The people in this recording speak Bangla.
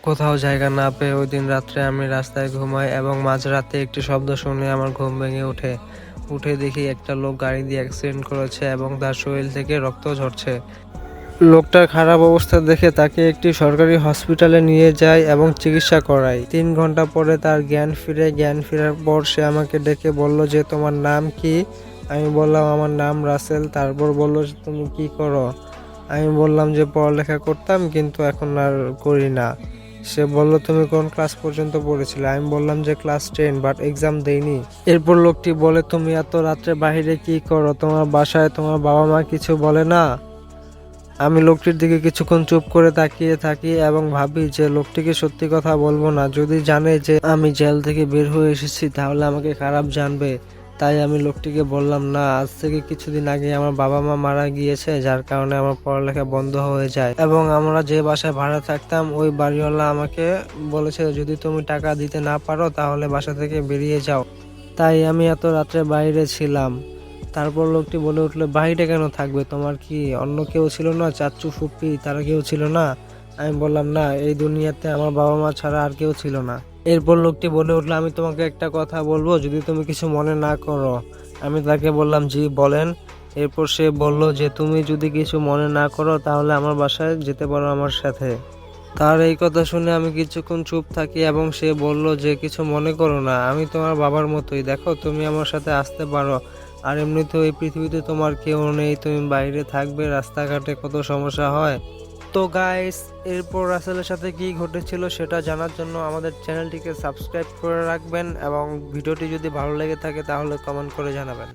কোথাও জায়গা না পেয়ে ওই দিন রাত্রে আমি রাস্তায় ঘুমাই এবং মাঝরাতে একটি শব্দ শুনে আমার ঘুম ভেঙে ওঠে। উঠে দেখি একটা লোক গাড়ি দিয়ে অ্যাক্সিডেন্ট করেছে এবং তার শরীর থেকে রক্ত ঝরছে। লোকটার খারাপ অবস্থা দেখে তাকে একটি সরকারি হসপিটালে নিয়ে যায় এবং চিকিৎসা করায়। 3 ঘন্টা পরে তার জ্ঞান ফিরে। জ্ঞান ফেরার পর সে আমাকে ডেকে বলল যে তোমার নাম কি? আমি বললাম আমার নাম রাসেল। তারপর বলল যে তুমি কি করো? আমি বললাম যে পড়ালেখা করতাম কিন্তু এখন আর করি না। সে বলল তুমি কোন ক্লাস পর্যন্ত পড়েছিলে? আমি বললাম যে ক্লাস 10 বাট এক্সাম দেইনি। এরপর লোকটি বলে তুমি এত রাত্রে বাইরে কি করো? তোমার বাসায় তোমার বাবা মা কিছু বলে না? আমি লোকটির দিকে কিছুক্ষণ চুপ করে তাকিয়ে থাকি এবং ভাবি যে লোকটিকে সত্যি কথা বলবো না। যদি জানে যে আমি জেল থেকে বের হয়ে এসেছি তাহলে আমাকে খারাপ জানবে। তাই আমি লোকটিকে বললাম না, আজ থেকে কিছুদিন আগে আমার বাবা মা মারা গিয়েছে, যার কারণে আমার পড়ালেখা বন্ধ হয়ে যায় এবং আমরা যে বাসায় ভাড়া থাকতাম ওই বাড়িওয়ালা আমাকে বলেছে যদি তুমি টাকা দিতে না পারো তাহলে বাসা থেকে বেরিয়ে যাও। তাই আমি এত রাত্রে বাইরে ছিলাম। তারপর লোকটি বলে উঠলো বাইরে কেন থাকবে? তোমার কি অন্য কেউ ছিল না? চাচ্চু ফুপ্পি তারা কেউ ছিল না? আমি বললাম না, এই দুনিয়াতে আমার বাবা মা ছাড়া আর কেউ ছিল না। এরপর লোকটি বলে উঠলো আমি তোমাকে একটা কথা বলবো, যদি তুমি কিছু মনে না করো। আমি তাকে বললাম জি বলেন। এরপর সে বলল যে তুমি যদি কিছু মনে না করো তাহলে আমার বাসায় যেতে পারো আমার সাথে। তার এই কথা শুনে আমি কিছুক্ষণ চুপ থাকি এবং সে বলল যে কিছু মনে করো না, আমি তোমার বাবার মতোই, দেখো তুমি আমার সাথে আসতে পারো। আর এমনিতেও এই পৃথিবীতে তোমার কেউ নেই, তুমি বাইরে থাকবে, রাস্তাঘাটে কত সমস্যা হয়। তো গাইস, এরপর রাসেলের সাথে কি ঘটেছিল সেটা জানার জন্য আমাদের চ্যানেলটিকে সাবস্ক্রাইব করে রাখবেন এবং ভিডিওটি যদি ভালো লেগে থাকে তাহলে কমেন্ট করে জানাবেন।